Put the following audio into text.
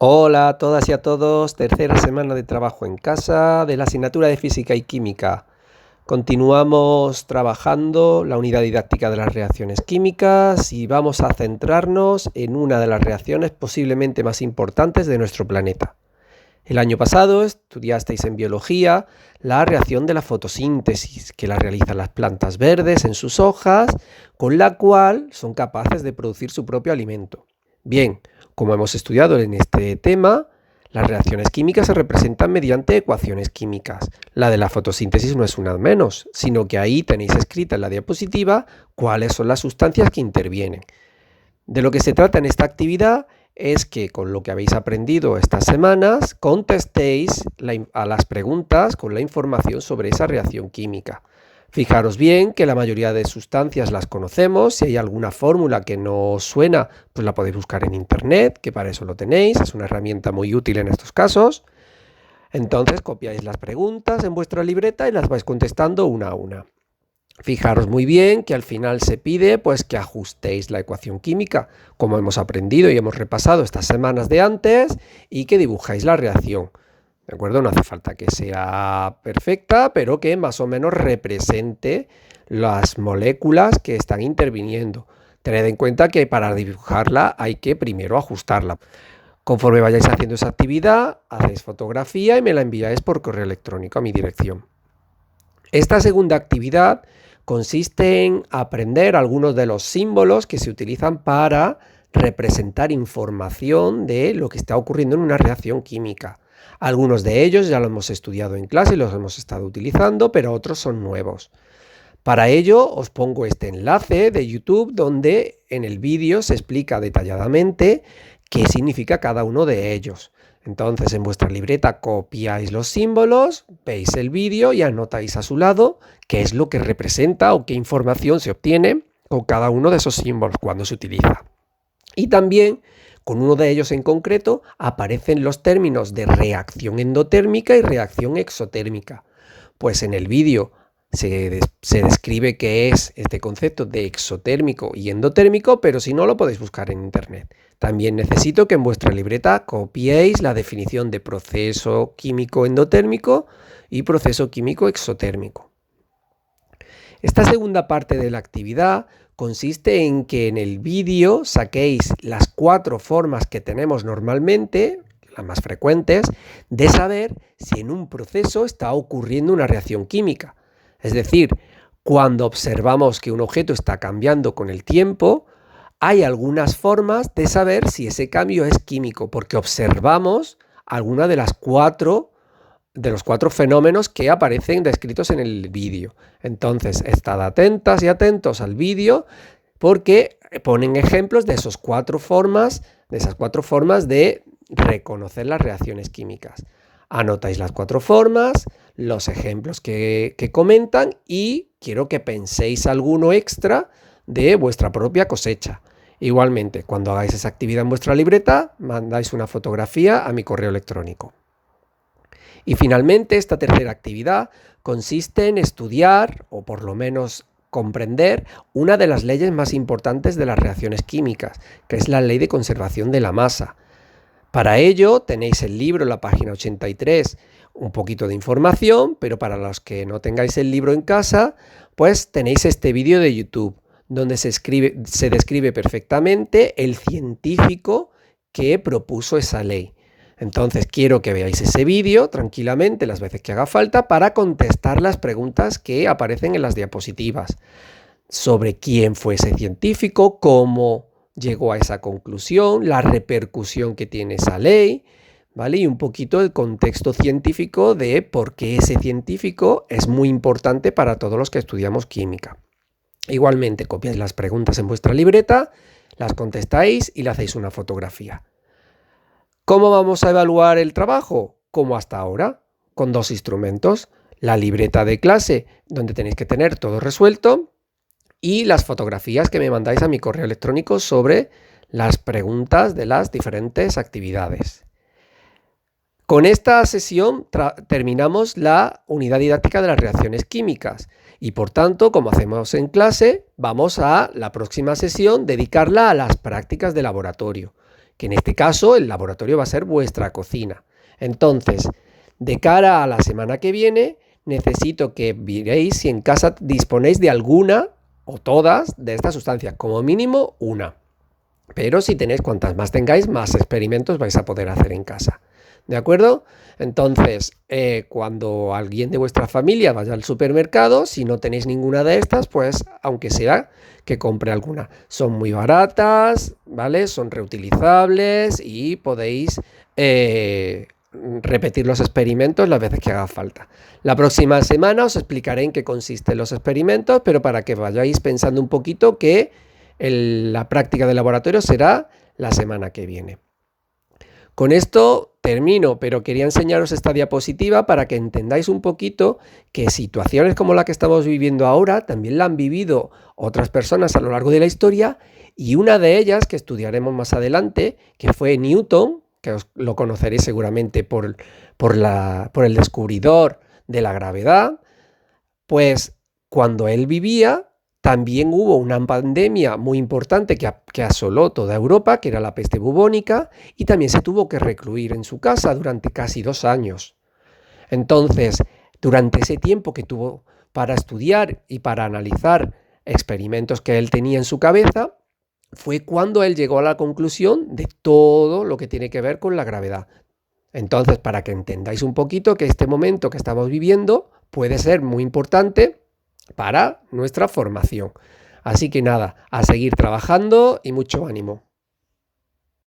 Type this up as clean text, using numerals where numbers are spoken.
Hola a todas y a todos, tercera semana de trabajo en casa de la asignatura de Física y Química. Continuamos trabajando la unidad didáctica de las reacciones químicas y vamos a centrarnos en una de las reacciones posiblemente más importantes de nuestro planeta. El año pasado estudiasteis en biología la reacción de la fotosíntesis que la realizan las plantas verdes en sus hojas, con la cual son capaces de producir su propio alimento. Bien, como hemos estudiado en este tema, las reacciones químicas se representan mediante ecuaciones químicas. La de la fotosíntesis no es una menos, sino que ahí tenéis escrita en la diapositiva cuáles son las sustancias que intervienen. De lo que se trata en esta actividad es que con lo que habéis aprendido estas semanas contestéis a las preguntas con la información sobre esa reacción química. Fijaros bien que la mayoría de sustancias las conocemos. Si hay alguna fórmula que no os suena, pues la podéis buscar en internet, que para eso lo tenéis. Es una herramienta muy útil en estos casos. Entonces copiáis las preguntas en vuestra libreta y las vais contestando una a una. Fijaros muy bien que al final se pide pues que ajustéis la ecuación química, como hemos aprendido y hemos repasado estas semanas de antes, y que dibujáis la reacción. ¿De acuerdo? No hace falta que sea perfecta, pero que más o menos represente las moléculas que están interviniendo. Tened en cuenta que para dibujarla hay que primero ajustarla. Conforme vayáis haciendo esa actividad, hacéis fotografía y me la enviáis por correo electrónico a mi dirección. Esta segunda actividad consiste en aprender algunos de los símbolos que se utilizan para representar información de lo que está ocurriendo en una reacción química. Algunos de ellos ya lo hemos estudiado en clase y los hemos estado utilizando, pero otros son nuevos. Para ello os pongo este enlace de YouTube donde en el vídeo se explica detalladamente qué significa cada uno de ellos. Entonces en vuestra libreta copiáis los símbolos, veis el vídeo y anotáis a su lado qué es lo que representa o qué información se obtiene con cada uno de esos símbolos cuando se utiliza. Y también con uno de ellos en concreto aparecen los términos de reacción endotérmica y reacción exotérmica. Pues en el vídeo se describe qué es este concepto de exotérmico y endotérmico, pero si no lo podéis buscar en internet. También necesito que en vuestra libreta copiéis la definición de proceso químico endotérmico y proceso químico exotérmico. Esta segunda parte de la actividad consiste en que en el vídeo saquéis las 4 formas que tenemos normalmente, las más frecuentes, de saber si en un proceso está ocurriendo una reacción química. Es decir, cuando observamos que un objeto está cambiando con el tiempo, hay algunas formas de saber si ese cambio es químico, porque observamos alguna de los 4 fenómenos que aparecen descritos en el vídeo. Entonces, estad atentas y atentos al vídeo porque ponen ejemplos de esas 4 formas de reconocer las reacciones químicas. Anotáis las 4 formas, los ejemplos que comentan y quiero que penséis alguno extra de vuestra propia cosecha. Igualmente, cuando hagáis esa actividad en vuestra libreta, mandáis una fotografía a mi correo electrónico. Y finalmente, esta tercera actividad consiste en estudiar, o por lo menos comprender, una de las leyes más importantes de las reacciones químicas, que es la ley de conservación de la masa. Para ello tenéis el libro en la página 83, un poquito de información, pero para los que no tengáis el libro en casa, pues tenéis este vídeo de YouTube, donde se describe perfectamente el científico que propuso esa ley. Entonces quiero que veáis ese vídeo tranquilamente las veces que haga falta para contestar las preguntas que aparecen en las diapositivas sobre quién fue ese científico, cómo llegó a esa conclusión, la repercusión que tiene esa ley, ¿vale? Y un poquito el contexto científico de por qué ese científico es muy importante para todos los que estudiamos química. Igualmente, copiáis las preguntas en vuestra libreta, las contestáis y le hacéis una fotografía. ¿Cómo vamos a evaluar el trabajo? Como hasta ahora, con 2 instrumentos. La libreta de clase, donde tenéis que tener todo resuelto, y las fotografías que me mandáis a mi correo electrónico sobre las preguntas de las diferentes actividades. Con esta sesión terminamos la unidad didáctica de las reacciones químicas y por tanto, como hacemos en clase, vamos a la próxima sesión dedicarla a las prácticas de laboratorio. que en este caso el laboratorio va a ser vuestra cocina. Entonces, de cara a la semana que viene, necesito que miréis si en casa disponéis de alguna o todas de estas sustancias, como mínimo una. Pero si tenéis, cuantas más tengáis, más experimentos vais a poder hacer en casa. ¿De acuerdo? Entonces, cuando alguien de vuestra familia vaya al supermercado, si no tenéis ninguna de estas, pues aunque sea que compre alguna. Son muy baratas, ¿vale? Son reutilizables y podéis repetir los experimentos las veces que haga falta. La próxima semana os explicaré en qué consisten los experimentos, pero para que vayáis pensando un poquito que la práctica de laboratorio será la semana que viene. Con esto termino, pero quería enseñaros esta diapositiva para que entendáis un poquito que situaciones como la que estamos viviendo ahora también la han vivido otras personas a lo largo de la historia, y una de ellas que estudiaremos más adelante, que fue Newton, que os lo conoceréis seguramente por el descubridor de la gravedad, pues cuando él vivía también hubo una pandemia muy importante que asoló toda Europa, que era la peste bubónica, y también se tuvo que recluir en su casa durante casi 2 años. Entonces, durante ese tiempo que tuvo para estudiar y para analizar experimentos que él tenía en su cabeza, fue cuando él llegó a la conclusión de todo lo que tiene que ver con la gravedad. Entonces, para que entendáis un poquito que este momento que estamos viviendo puede ser muy importante para nuestra formación. Así que nada, a seguir trabajando y mucho ánimo.